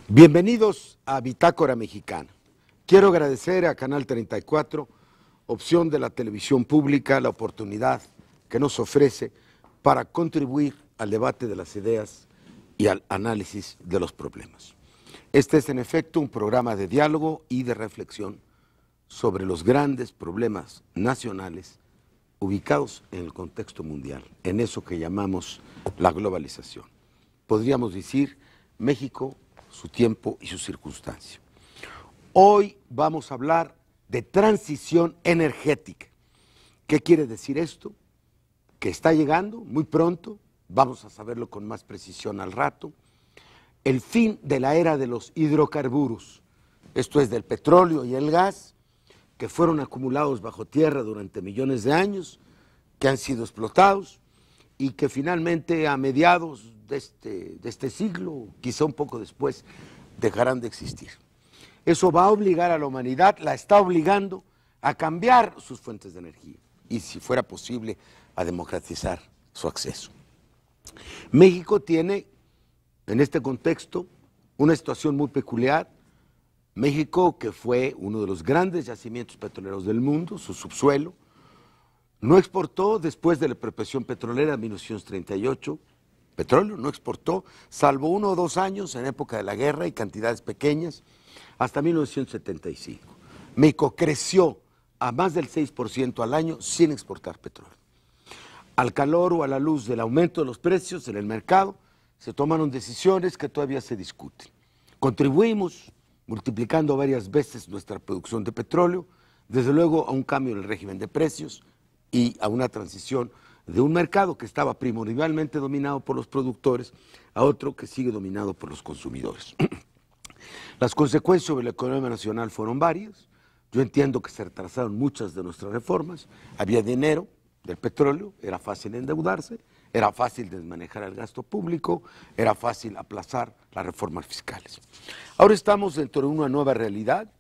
Bienvenidos a Bitácora Mexicana. Quiero agradecer a Canal 34, opción de la televisión pública, la oportunidad que nos ofrece para contribuir al debate de las ideas y al análisis de los problemas. Este es en efecto un programa de diálogo y de reflexión sobre los grandes problemas nacionales ubicados en el contexto mundial, en eso que llamamos la globalización. Podríamos decir México, su tiempo y su circunstancia. Hoy vamos a hablar de transición energética. ¿Qué quiere decir esto? Que está llegando muy pronto, vamos a saberlo con más precisión al rato, el fin de la era de los hidrocarburos, esto es del petróleo y el gas, que fueron acumulados bajo tierra durante millones de años, que han sido explotados y que finalmente a mediados de este siglo, quizá un poco después, dejarán de existir. Eso va a obligar a la humanidad, la está obligando a cambiar sus fuentes de energía y, si fuera posible, a democratizar su acceso. México tiene, en este contexto, una situación muy peculiar. México, que fue uno de los grandes yacimientos petroleros del mundo, su subsuelo, no exportó después de la expropiación petrolera de 1938, petróleo, no exportó, salvo 1 o 2 años en época de la guerra y cantidades pequeñas, hasta 1975. México creció a más del 6% al año sin exportar petróleo. Al calor o a la luz del aumento de los precios en el mercado, se tomaron decisiones que todavía se discuten. Contribuimos, multiplicando varias veces nuestra producción de petróleo, desde luego a un cambio en el régimen de precios y a una transición de un mercado que estaba primordialmente dominado por los productores a otro que sigue dominado por los consumidores. Las consecuencias sobre la economía nacional fueron varias. Yo entiendo que se retrasaron muchas de nuestras reformas. Había dinero del petróleo, era fácil endeudarse, era fácil desmanejar el gasto público, era fácil aplazar las reformas fiscales. Ahora estamos dentro de una nueva realidad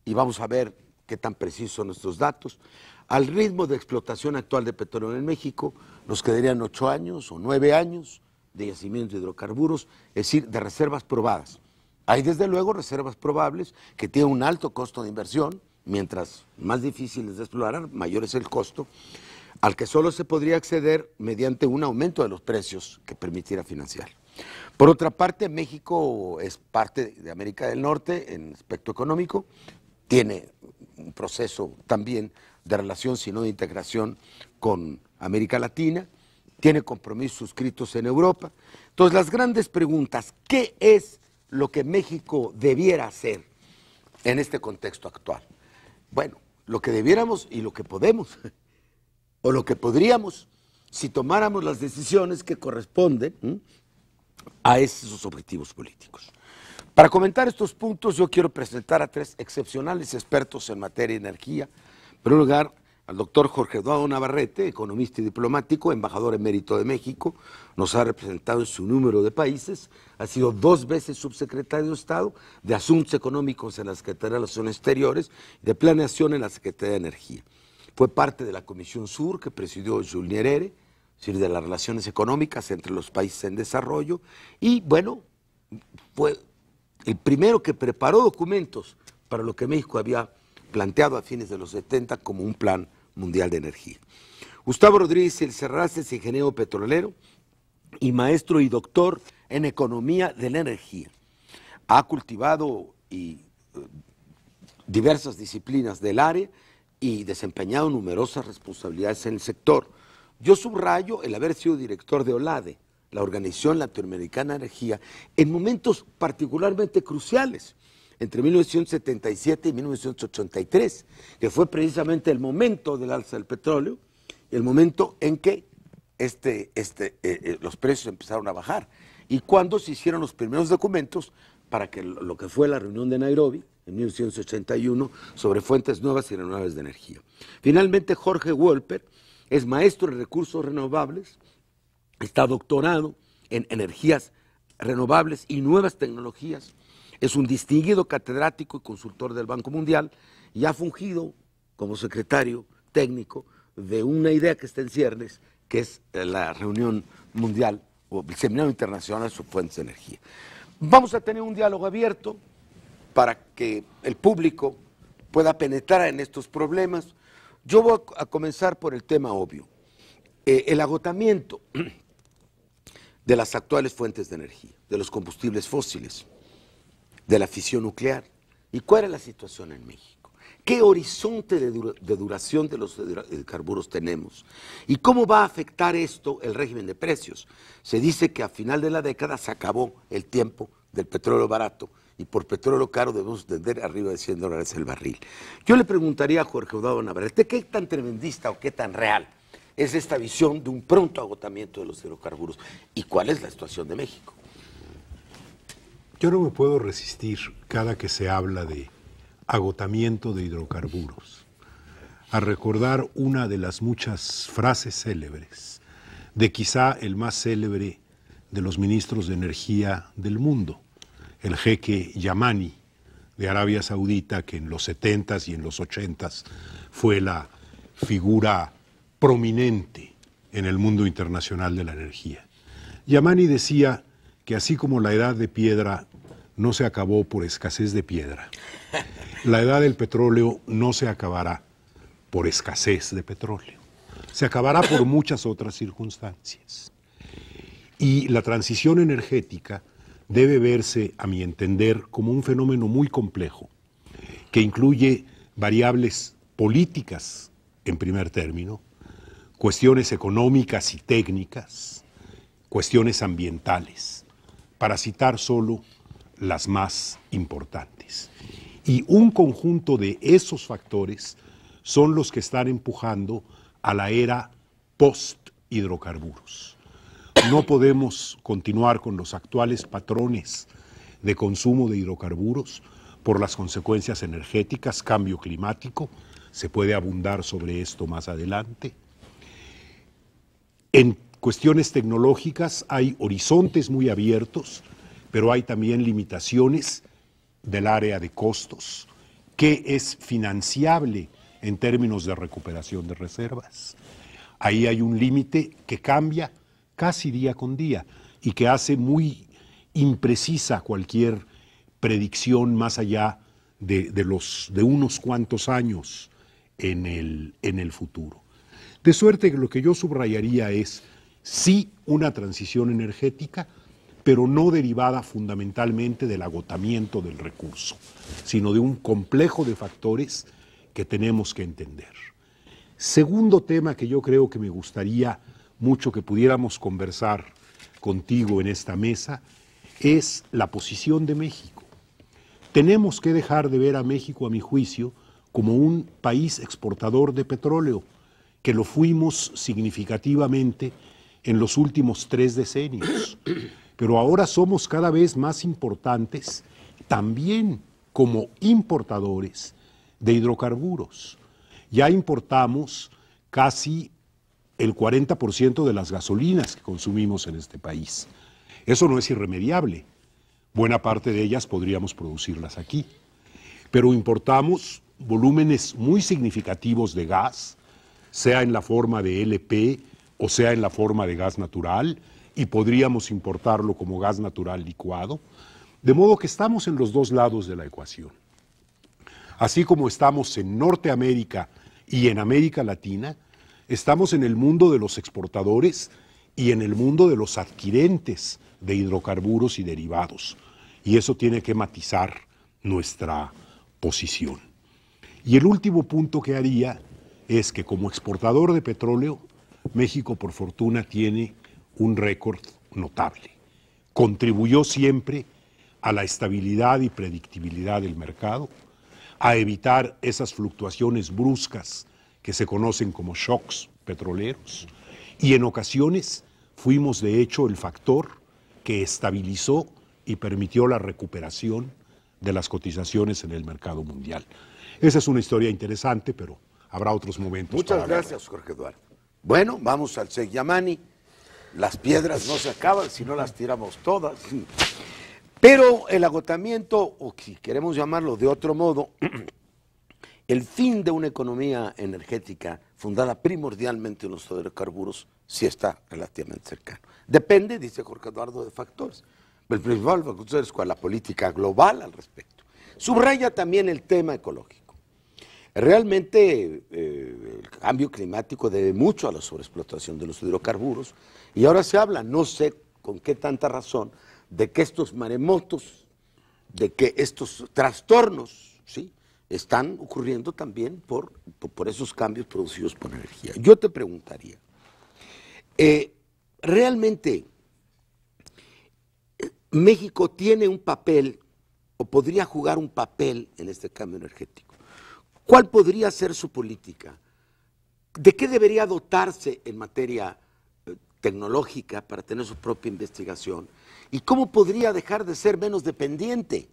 y vamos a ver qué tan precisos son nuestros datos. Al ritmo de explotación actual de petróleo en México, nos quedarían 8 años o 9 años de yacimientos de hidrocarburos, es decir, de reservas probadas. Hay desde luego reservas probables que tienen un alto costo de inversión, mientras más difíciles de explorar, mayor es el costo, al que solo se podría acceder mediante un aumento de los precios que permitiera financiar. Por otra parte, México es parte de América del Norte en aspecto económico, tiene un proceso también de relación, sino de integración con América Latina, tiene compromisos suscritos en Europa. Entonces, las grandes preguntas, ¿qué es lo que México debiera hacer en este contexto actual? Bueno, lo que debiéramos y lo que podemos, o lo que podríamos, si tomáramos las decisiones que corresponden a esos objetivos políticos. Para comentar estos puntos, yo quiero presentar a 3 excepcionales expertos en materia de energía. En primer lugar, al doctor Jorge Eduardo Navarrete, economista y diplomático, embajador emérito de México, nos ha representado en su número de países, ha sido 2 veces subsecretario de Estado de Asuntos Económicos en la Secretaría de Relaciones Exteriores y de Planeación en la Secretaría de Energía. Fue parte de la Comisión Sur que presidió Jules Nyerere, es decir, de las relaciones económicas entre los países en desarrollo, y bueno, fue el primero que preparó documentos para lo que México había planteado a fines de los 70 como un plan mundial de energía. Gustavo Rodríguez Elcerraz es ingeniero petrolero y maestro y doctor en economía de la energía. Ha cultivado diversas disciplinas del área y desempeñado numerosas responsabilidades en el sector. Yo subrayo el haber sido director de OLADE, la Organización Latinoamericana de Energía, en momentos particularmente cruciales, entre 1977 y 1983, que fue precisamente el momento del alza del petróleo, el momento en que los precios empezaron a bajar, y cuando se hicieron los primeros documentos para que lo que fue la reunión de Nairobi, en 1981, sobre fuentes nuevas y renovables de energía. Finalmente, Jorge Wolper es maestro en recursos renovables, está doctorado en energías renovables y nuevas tecnologías, es un distinguido catedrático y consultor del Banco Mundial y ha fungido como secretario técnico de una idea que está en ciernes, que es la reunión mundial o el Seminario Internacional sobre Fuentes de Energía. Vamos a tener un diálogo abierto para que el público pueda penetrar en estos problemas. Yo voy a comenzar por el tema obvio, el agotamiento de las actuales fuentes de energía, de los combustibles fósiles, de la fisión nuclear. ¿Y cuál es la situación en México? ¿Qué horizonte de duración de los hidrocarburos tenemos? ¿Y cómo va a afectar esto el régimen de precios? Se dice que a final de la década se acabó el tiempo del petróleo barato y por petróleo caro debemos vender arriba de $100 el barril. Yo le preguntaría a Jorge Eduardo Navarrete, ¿qué tan tremendista o qué tan real es esta visión de un pronto agotamiento de los hidrocarburos? ¿Y cuál es la situación de México? Yo no me puedo resistir, cada que se habla de agotamiento de hidrocarburos, a recordar una de las muchas frases célebres de quizá el más célebre de los ministros de energía del mundo, el jeque Yamani de Arabia Saudita, que en los 70s y en los 80s fue la figura prominente en el mundo internacional de la energía. Yamani decía que así como la edad de piedra no se acabó por escasez de piedra, la edad del petróleo no se acabará por escasez de petróleo. Se acabará por muchas otras circunstancias. Y la transición energética debe verse, a mi entender, como un fenómeno muy complejo, que incluye variables políticas, en primer término, cuestiones económicas y técnicas, cuestiones ambientales, para citar solo las más importantes. Y un conjunto de esos factores son los que están empujando a la era post-hidrocarburos. No podemos continuar con los actuales patrones de consumo de hidrocarburos por las consecuencias energéticas, cambio climático, se puede abundar sobre esto más adelante. En cuestiones tecnológicas hay horizontes muy abiertos, pero hay también limitaciones del área de costos, que es financiable en términos de recuperación de reservas. Ahí hay un límite que cambia casi día con día y que hace muy imprecisa cualquier predicción más allá de unos cuantos años en el futuro. De suerte que lo que yo subrayaría es sí una transición energética, pero no derivada fundamentalmente del agotamiento del recurso, sino de un complejo de factores que tenemos que entender. Segundo tema que yo creo que me gustaría mucho que pudiéramos conversar contigo en esta mesa es la posición de México. Tenemos que dejar de ver a México, a mi juicio, como un país exportador de petróleo, que lo fuimos significativamente en los últimos 3 decenios. Pero ahora somos cada vez más importantes también como importadores de hidrocarburos. Ya importamos casi el 40% de las gasolinas que consumimos en este país. Eso no es irremediable. Buena parte de ellas podríamos producirlas aquí. Pero importamos volúmenes muy significativos de gas, sea en la forma de LP o sea en la forma de gas natural, y podríamos importarlo como gas natural licuado, de modo que estamos en los dos lados de la ecuación. Así como estamos en Norteamérica y en América Latina, estamos en el mundo de los exportadores y en el mundo de los adquirentes de hidrocarburos y derivados, y eso tiene que matizar nuestra posición. Y el último punto que haría es que como exportador de petróleo, México por fortuna tiene un récord notable. Contribuyó siempre a la estabilidad y predictibilidad del mercado, a evitar esas fluctuaciones bruscas que se conocen como shocks petroleros, y en ocasiones fuimos de hecho el factor que estabilizó y permitió la recuperación de las cotizaciones en el mercado mundial. Esa es una historia interesante, pero habrá otros momentos. Muchas gracias, Jorge Eduardo. Bueno, vamos al Sheikh Yamani. Las piedras no se acaban si no las tiramos todas. Pero el agotamiento, o si queremos llamarlo de otro modo, el fin de una economía energética fundada primordialmente en los hidrocarburos sí está relativamente cercano. Depende, dice Jorge Eduardo, de factores. El principal factor es la política global al respecto. Subraya también el tema ecológico. Realmente el cambio climático debe mucho a la sobreexplotación de los hidrocarburos y ahora se habla, no sé con qué tanta razón, de que estos maremotos, de que estos trastornos, ¿sí?, están ocurriendo también por esos cambios producidos por energía. Yo te preguntaría, ¿realmente México tiene un papel o podría jugar un papel en este cambio energético? ¿Cuál podría ser su política? ¿De qué debería dotarse en materia tecnológica para tener su propia investigación? ¿Y cómo podría dejar de ser menos dependiente?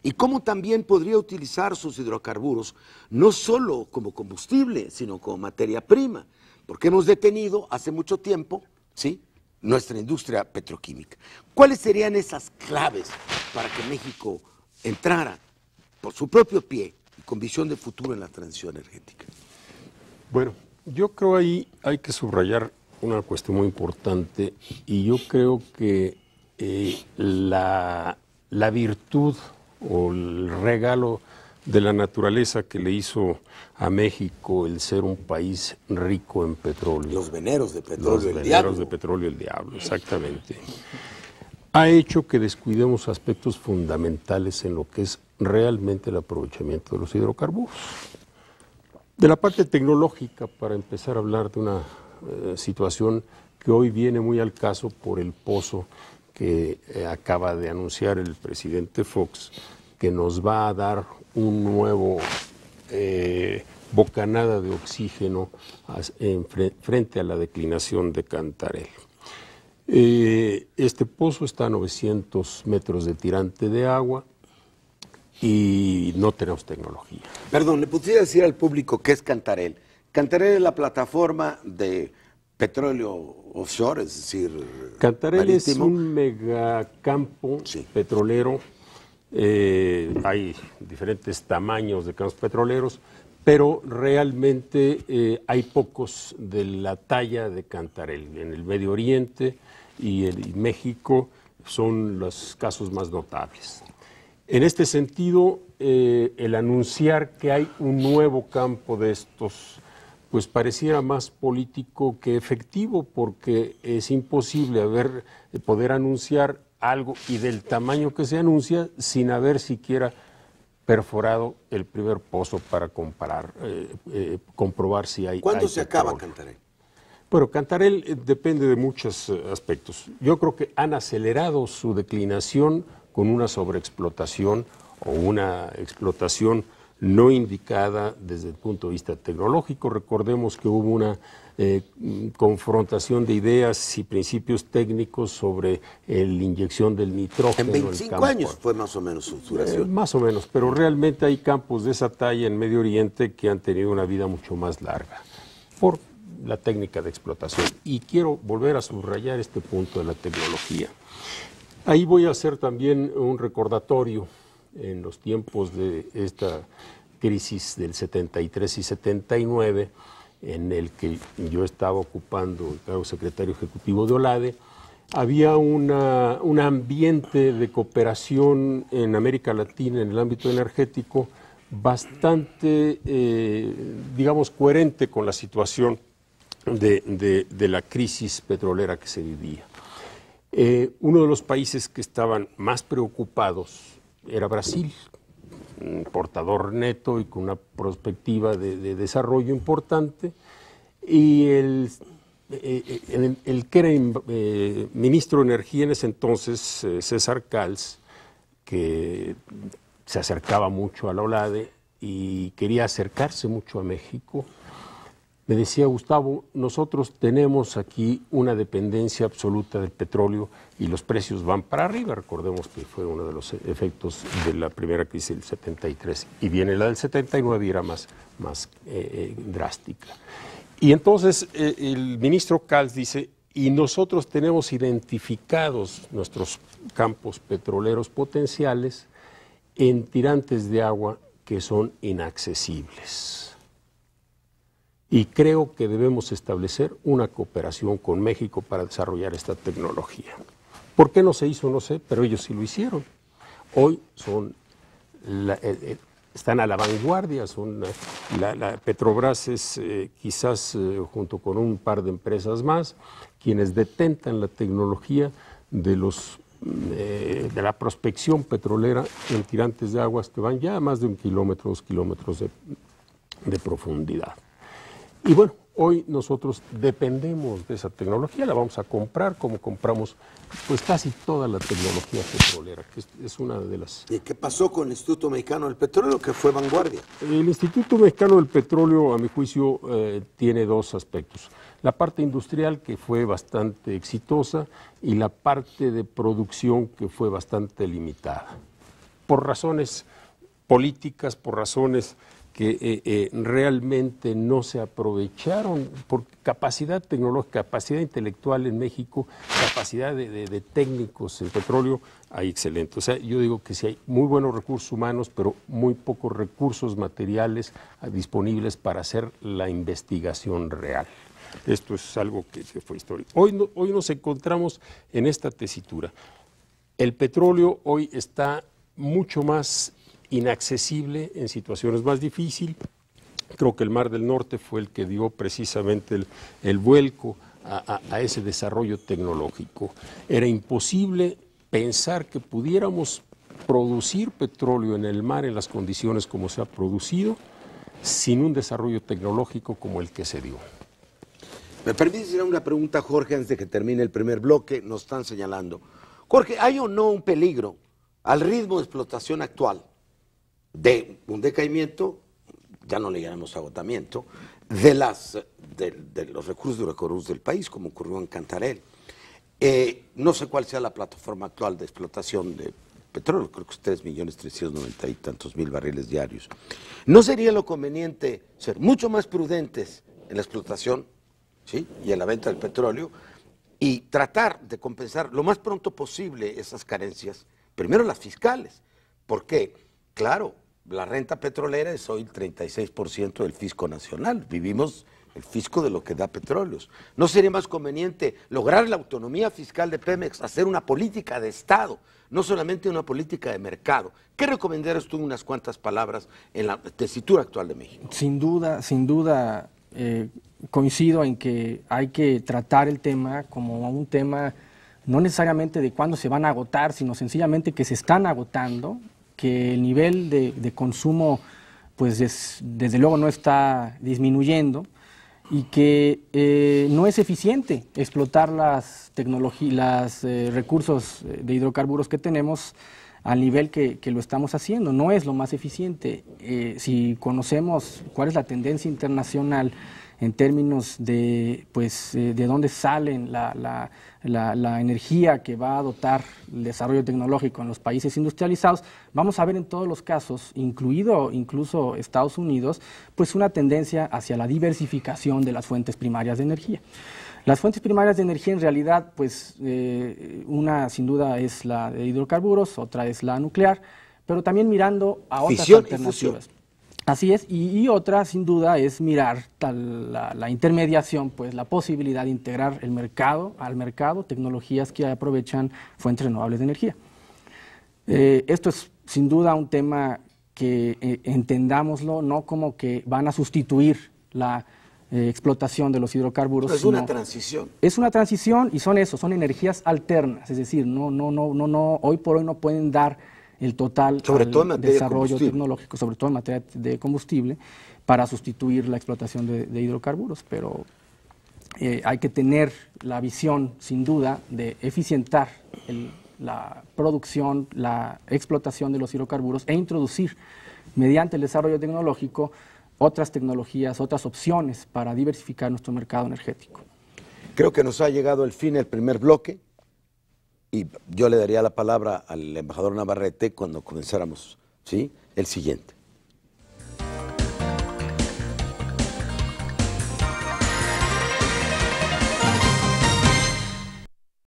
¿Y cómo también podría utilizar sus hidrocarburos no solo como combustible, sino como materia prima? Porque hemos detenido hace mucho tiempo, ¿sí?, nuestra industria petroquímica. ¿Cuáles serían esas claves para que México entrara por su propio pie y con visión de futuro en la transición energética? Bueno, yo creo ahí hay que subrayar una cuestión muy importante y yo creo que la virtud o el regalo de la naturaleza que le hizo a México el ser un país rico en petróleo. Los veneros de petróleo del diablo. Los veneros de petróleo del diablo, exactamente. Ha hecho que descuidemos aspectos fundamentales en lo que es realmente el aprovechamiento de los hidrocarburos. De la parte tecnológica, para empezar a hablar de una situación que hoy viene muy al caso por el pozo que acaba de anunciar el presidente Fox, que nos va a dar un nuevo bocanada de oxígeno frente a la declinación de Cantarell. Este pozo está a 900 metros de tirante de agua y no tenemos tecnología. Perdón, ¿le podría decir al público qué es Cantarell? Cantarell es la plataforma de petróleo offshore, es decir, Cantarell marítimo. es un megacampo petrolero. Hay diferentes tamaños de campos petroleros, pero realmente hay pocos de la talla de Cantarell. En el Medio Oriente y en México son los casos más notables. En este sentido, el anunciar que hay un nuevo campo de estos, pues pareciera más político que efectivo, porque es imposible poder anunciar algo y del tamaño que se anuncia sin haber siquiera perforado el primer pozo para comprobar si hay. ¿Cuándo se acaba Cantarell? Bueno, Cantarell depende de muchos aspectos. Yo creo que han acelerado su declinación con una sobreexplotación o una explotación no indicada desde el punto de vista tecnológico. Recordemos que hubo una confrontación de ideas y principios técnicos sobre la inyección del nitrógeno. En 25 años fue más o menos su duración. Más o menos, pero realmente hay campos de esa talla en Medio Oriente que han tenido una vida mucho más larga por la técnica de explotación. Y quiero volver a subrayar este punto de la tecnología. Ahí voy a hacer también un recordatorio en los tiempos de esta crisis del 73 y 79, en el que yo estaba ocupando el cargo secretario ejecutivo de OLADE. Había un ambiente de cooperación en América Latina en el ámbito energético bastante, digamos, coherente con la situación de la crisis petrolera que se vivía. Uno de los países que estaban más preocupados era Brasil, un importador neto y con una perspectiva de desarrollo importante, y el que era ministro de Energía en ese entonces, César Cals, que se acercaba mucho a la OLADE y quería acercarse mucho a México, me decía: Gustavo, nosotros tenemos aquí una dependencia absoluta del petróleo y los precios van para arriba. Recordemos que fue uno de los efectos de la primera crisis del 73 y viene la del 79 y era más drástica. Y entonces el ministro Cals dice: y nosotros tenemos identificados nuestros campos petroleros potenciales en tirantes de agua que son inaccesibles. Y creo que debemos establecer una cooperación con México para desarrollar esta tecnología. ¿Por qué no se hizo? No sé, pero ellos sí lo hicieron. Hoy son están a la vanguardia, Petrobras es quizás junto con un par de empresas más quienes detentan la tecnología de la prospección petrolera en tirantes de aguas que van ya a más de 1 kilómetro, 2 kilómetros de profundidad. Y bueno, hoy nosotros dependemos de esa tecnología, la vamos a comprar como compramos pues casi toda la tecnología petrolera, que es una de las... ¿Y qué pasó con el Instituto Mexicano del Petróleo, que fue vanguardia? El Instituto Mexicano del Petróleo, a mi juicio, tiene dos aspectos. La parte industrial, que fue bastante exitosa, y la parte de producción, que fue bastante limitada. Por razones políticas, por razones que realmente no se aprovecharon, por capacidad tecnológica, capacidad intelectual en México, capacidad de técnicos en petróleo, hay excelente. O sea, yo digo que sí hay muy buenos recursos humanos, pero muy pocos recursos materiales disponibles para hacer la investigación real. Esto es algo que fue histórico. Hoy nos encontramos en esta tesitura. El petróleo hoy está mucho más inaccesible en situaciones más difíciles. Creo que el Mar del Norte fue el que dio precisamente el vuelco a ese desarrollo tecnológico. Era imposible pensar que pudiéramos producir petróleo en el mar en las condiciones como se ha producido sin un desarrollo tecnológico como el que se dio. ¿Me permite hacer una pregunta, Jorge, antes de que termine el primer bloque? Nos están señalando. Jorge, ¿hay o no un peligro al ritmo de explotación actual de un decaimiento, ya no le llamamos agotamiento, de los recursos hidrocarburos del país, como ocurrió en Cantarell? No sé cuál sea la plataforma actual de explotación de petróleo, creo que es 3.390.000 y tantos barriles diarios. ¿No sería lo conveniente ser mucho más prudentes en la explotación, ¿sí?, y en la venta del petróleo, y tratar de compensar lo más pronto posible esas carencias? Primero las fiscales. ¿Por qué? Claro, la renta petrolera es hoy el 36% del fisco nacional. Vivimos el fisco de lo que da petróleos. ¿No sería más conveniente lograr la autonomía fiscal de Pemex, hacer una política de Estado, no solamente una política de mercado? ¿Qué recomendarías tú en unas cuantas palabras en la tesitura actual de México? Sin duda, coincido en que hay que tratar el tema como un tema no necesariamente de cuándo se van a agotar, sino sencillamente que se están agotando, que el nivel de consumo pues desde luego no está disminuyendo y que no es eficiente explotar las tecnologías, recursos de hidrocarburos que tenemos al nivel que lo estamos haciendo. No es lo más eficiente. Si conocemos cuál es la tendencia internacional en términos de dónde salen la energía que va a dotar el desarrollo tecnológico en los países industrializados, vamos a ver en todos los casos, incluido incluso Estados Unidos, pues una tendencia hacia la diversificación de las fuentes primarias de energía. Las fuentes primarias de energía en realidad, pues una sin duda es la de hidrocarburos, otra es la nuclear, pero también mirando a otras fisión alternativas. Y así es, y otra sin duda es mirar la intermediación, pues la posibilidad de integrar al mercado tecnologías que aprovechan fuentes renovables de energía. Esto es sin duda un tema que entendámoslo no como que van a sustituir la explotación de los hidrocarburos. Es una transición. Es una transición y son energías alternas, es decir, hoy por hoy no pueden dar el total desarrollo tecnológico, sobre todo en materia de combustible, para sustituir la explotación de hidrocarburos, pero hay que tener la visión, sin duda, de eficientar la producción, la explotación de los hidrocarburos e introducir, mediante el desarrollo tecnológico, otras tecnologías, otras opciones para diversificar nuestro mercado energético. Creo que nos ha llegado el fin del primer bloque. Y yo le daría la palabra al embajador Navarrete cuando comenzáramos, ¿sí?, el siguiente.